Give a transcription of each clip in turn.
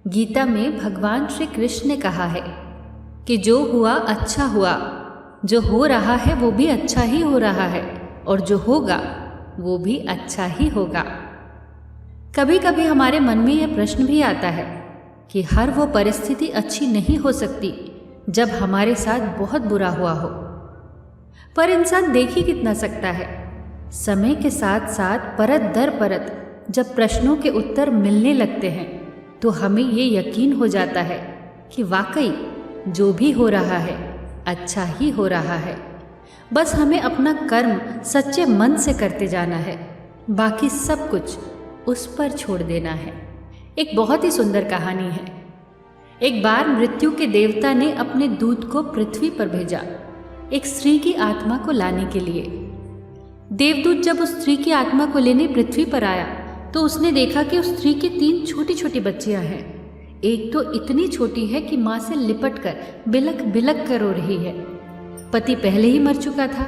गीता में भगवान श्री कृष्ण ने कहा है कि जो हुआ अच्छा हुआ, जो हो रहा है वो भी अच्छा ही हो रहा है, और जो होगा वो भी अच्छा ही होगा। कभी कभी हमारे मन में यह प्रश्न भी आता है कि हर वो परिस्थिति अच्छी नहीं हो सकती जब हमारे साथ बहुत बुरा हुआ हो। पर इंसान देख ही कितना सकता है। समय के साथ साथ परत दर परत जब प्रश्नों के उत्तर मिलने लगते हैं तो हमें ये यकीन हो जाता है कि वाकई जो भी हो रहा है अच्छा ही हो रहा है। बस हमें अपना कर्म सच्चे मन से करते जाना है, बाकी सब कुछ उस पर छोड़ देना है। एक बहुत ही सुंदर कहानी है। एक बार मृत्यु के देवता ने अपने दूत को पृथ्वी पर भेजा एक स्त्री की आत्मा को लाने के लिए। देवदूत जब उस स्त्री की आत्मा को लेने पृथ्वी पर आया तो उसने देखा कि उस स्त्री की 3 छोटी छोटी बच्चियां हैं। एक तो इतनी छोटी है कि माँ से लिपट कर बिलक बिलक कर रो रही है। पति पहले ही मर चुका था,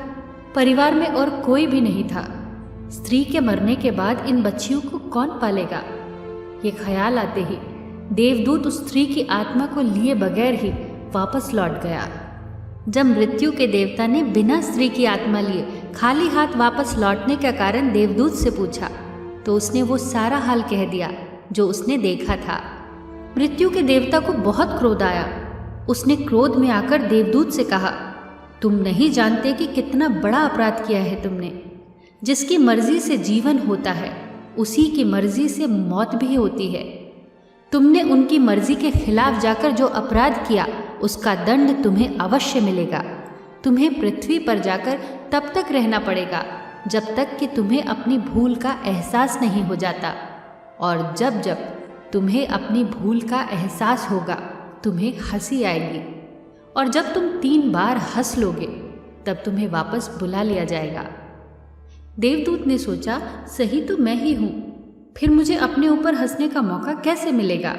परिवार में और कोई भी नहीं था। स्त्री के मरने के बाद इन बच्चियों को कौन पालेगा? ये ख्याल आते ही देवदूत उस स्त्री की आत्मा को लिए बगैर ही वापस लौट गया। जब मृत्यु के देवता ने बिना स्त्री की आत्मा लिए खाली हाथ वापस लौटने का कारण देवदूत से पूछा तो उसने वो सारा हाल कह दिया जो उसने देखा था। मृत्यु के देवता को बहुत क्रोध आया। उसने क्रोध में आकर देवदूत से कहा, तुम नहीं जानते कि कितना बड़ा अपराध किया है तुमने। जिसकी मर्जी से जीवन होता है उसी की मर्जी से मौत भी होती है। तुमने उनकी मर्जी के खिलाफ जाकर जो अपराध किया उसका दंड तुम्हें अवश्य मिलेगा। तुम्हें पृथ्वी पर जाकर तब तक रहना पड़ेगा जब तक कि तुम्हें अपनी भूल का एहसास नहीं हो जाता, और जब जब तुम्हें अपनी भूल का एहसास होगा तुम्हें हंसी आएगी, और जब तुम 3 बार हंस लोगे तब तुम्हें वापस बुला लिया जाएगा। देवदूत ने सोचा, सही तो मैं ही हूँ, फिर मुझे अपने ऊपर हंसने का मौका कैसे मिलेगा?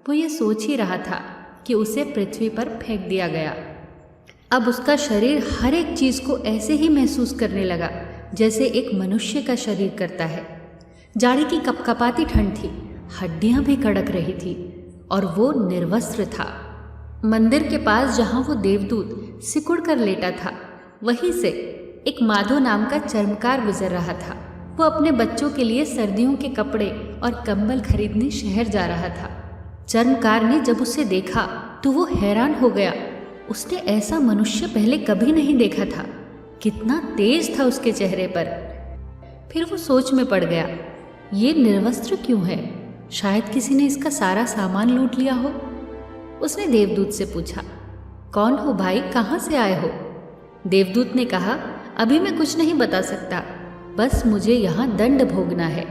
वो ये सोच ही रहा था कि उसे पृथ्वी पर फेंक दिया गया। अब उसका शरीर हर एक चीज़ को ऐसे ही महसूस करने लगा जैसे एक मनुष्य का शरीर करता है। जाड़े की कपकपाती ठंड थी, हड्डियां भी कड़क रही थी, और वो निर्वस्त्र था। मंदिर के पास जहाँ वो देवदूत सिकुड़ कर लेटा था वहीं से एक माधो नाम का चर्मकार गुजर रहा था। वो अपने बच्चों के लिए सर्दियों के कपड़े और कंबल खरीदने शहर जा रहा था। चर्मकार ने जब उसे देखा तो वो हैरान हो गया। उसने ऐसा मनुष्य पहले कभी नहीं देखा था। कितना तेज था उसके चेहरे पर। फिर वो सोच में पड़ गया, ये निर्वस्त्र क्यों है? शायद किसी ने इसका सारा सामान लूट लिया हो। उसने देवदूत से पूछा, कौन हो भाई, कहाँ से आए हो? देवदूत ने कहा, अभी मैं कुछ नहीं बता सकता, बस मुझे यहाँ दंड भोगना है।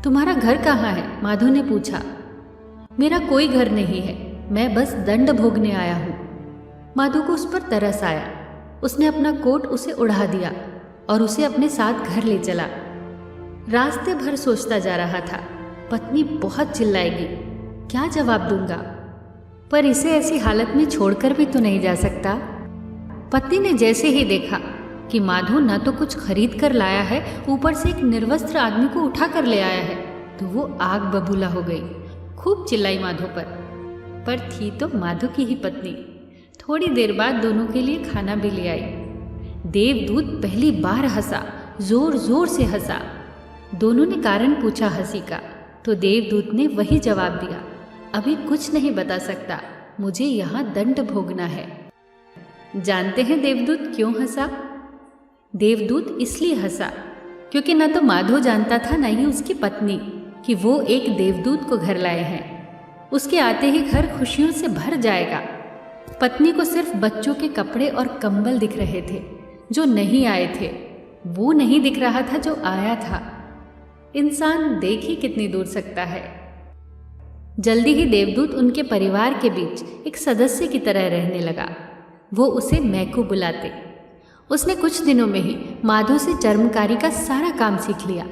तुम्हारा घर कहाँ है? माधो ने पूछा। मेरा कोई घर नहीं है, मैं बस दंड भोगने आया हूँ। माधो को उस पर तरस आया। उसने अपना कोट उसे उड़ा दिया और उसे अपने साथ घर ले चला। रास्ते भर सोचता जा रहा था, पत्नी बहुत चिल्लाएगी, क्या जवाब दूंगा? पर इसे ऐसी हालत में छोड़कर भी तो नहीं जा सकता। पत्नी ने जैसे ही देखा कि माधो न तो कुछ खरीद कर लाया है, ऊपर से एक निर्वस्त्र आदमी को उठा कर ले आया है, तो वो आग बबूला हो गई। खूब चिल्लाई माधो पर थी तो माधो की ही पत्नी। थोड़ी देर बाद दोनों के लिए खाना भी ले आई। देवदूत पहली बार हंसा, जोर जोर से हंसा। दोनों ने कारण पूछा हंसी का, तो देवदूत ने वही जवाब दिया, अभी कुछ नहीं बता सकता, मुझे यहाँ दंड भोगना है। जानते हैं देवदूत क्यों हंसा? देवदूत इसलिए हंसा क्योंकि न तो माधो जानता था न ही उसकी पत्नी कि वो एक देवदूत को घर लाए हैं। उसके आते ही घर खुशियों से भर जाएगा। पत्नी को सिर्फ बच्चों के कपड़े और कंबल दिख रहे थे जो नहीं आए थे, वो नहीं दिख रहा था जो आया था। इंसान देख ही कितनी दूर सकता है। जल्दी ही देवदूत उनके परिवार के बीच एक सदस्य की तरह रहने लगा। वो उसे मैकू बुलाते। उसने कुछ दिनों में ही माधो से चर्मकारी का सारा काम सीख लिया।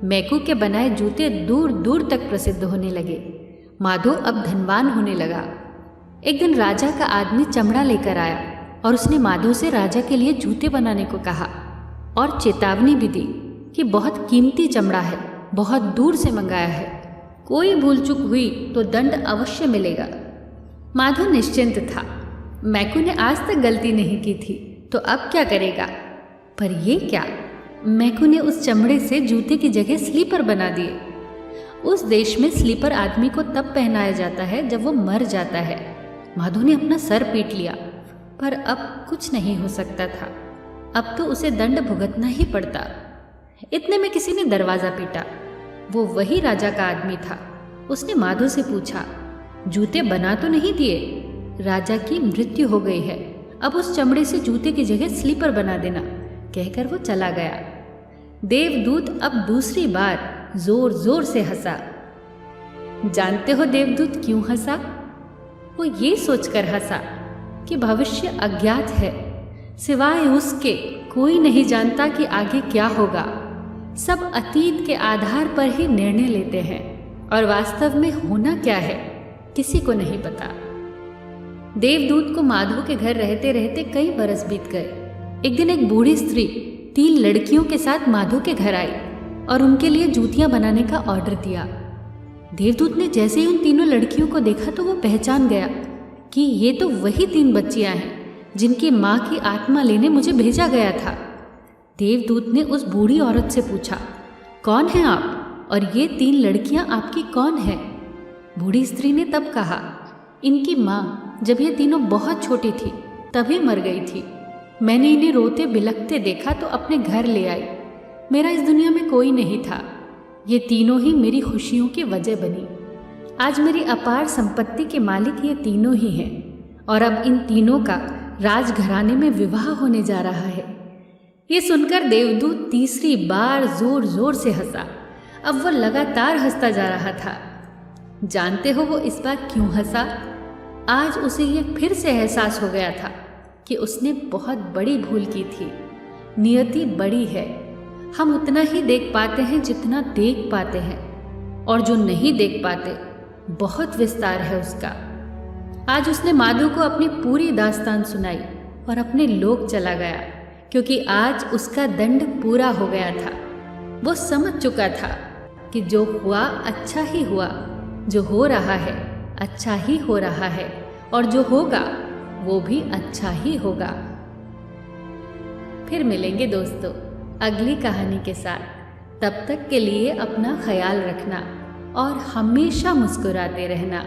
मैकू के बनाए जूते दूर दूर तक प्रसिद्ध होने लगे। माधो अब धनवान होने लगा। एक दिन राजा का आदमी चमड़ा लेकर आया और उसने माधो से राजा के लिए जूते बनाने को कहा और चेतावनी भी दी कि बहुत कीमती चमड़ा है, बहुत दूर से मंगाया है, कोई भूल चूक हुई तो दंड अवश्य मिलेगा। माधव निश्चिंत था। मैकू ने आज तक गलती नहीं की थी, तो अब क्या करेगा? पर ये क्या? मैकू ने उस चमड़े से जूते की जगह स्लीपर बना दिए। उस देश में स्लीपर आदमी को तब पहनाया जाता है जब वो मर जाता है। माधव ने अपना सर पीट लिया, पर अब कुछ नहीं हो सकता था। अब तो उसे दंड भुगतना ही पड़ता। इतने में किसी ने दरवाजा पीटा। वो वही राजा का आदमी था। उसने माधव से पूछा, जूते बना तो नहीं दिए? राजा की मृत्यु हो गई है, अब उस चमड़े से जूते की जगह स्लीपर बना देना, कहकर वो चला गया। देवदूत अब दूसरी बार जोर जोर से हंसा। जानते हो देवदूत क्यों हंसा? वो ये सोचकर हंसा कि भविष्य अज्ञात है, सिवाय उसके कोई नहीं जानता कि आगे क्या होगा। सब अतीत के आधार पर ही निर्णय लेते हैं और वास्तव में होना क्या है किसी को नहीं पता। देवदूत को माधव के घर रहते रहते कई बरस बीत गए। एक दिन एक बूढ़ी स्त्री 3 लड़कियों के साथ माधव के घर आई और उनके लिए जूतियां बनाने का ऑर्डर दिया। देवदूत ने जैसे ही उन तीनों लड़कियों को देखा तो वो पहचान गया कि ये तो वही 3 बच्चियां हैं जिनकी माँ की आत्मा लेने मुझे भेजा गया था। देवदूत ने उस बूढ़ी औरत से पूछा, कौन हैं आप और ये 3 लड़कियां आपकी कौन है? बूढ़ी स्त्री ने तब कहा, इनकी माँ जब ये तीनों बहुत छोटी थी तभी मर गई थी। मैंने इन्हें रोते बिलखते देखा तो अपने घर ले आई। मेरा इस दुनिया में कोई नहीं था। ये तीनों ही मेरी खुशियों की वजह बनी। आज मेरी अपार संपत्ति के मालिक ये तीनों ही हैं और अब इन तीनों का राजघराने में विवाह होने जा रहा है। ये सुनकर देवदूत तीसरी बार जोर जोर से हंसा। अब वह लगातार हंसता जा रहा था। जानते हो वो इस बार क्यों हंसा? आज उसे ये फिर से एहसास हो गया था कि उसने बहुत बड़ी भूल की थी। नियति बड़ी है। हम उतना ही देख पाते हैं जितना देख पाते हैं, और जो नहीं देख पाते बहुत विस्तार है उसका। आज उसने माधव को अपनी पूरी दास्तान सुनाई और अपने लोक चला गया, क्योंकि आज उसका दंड पूरा हो गया था। वो समझ चुका था कि जो हुआ अच्छा ही हुआ, जो हो रहा है अच्छा ही हो रहा है, और जो होगा वो भी अच्छा ही होगा। फिर मिलेंगे दोस्तों अगली कहानी के साथ। तब तक के लिए अपना ख्याल रखना और हमेशा मुस्कुराते रहना।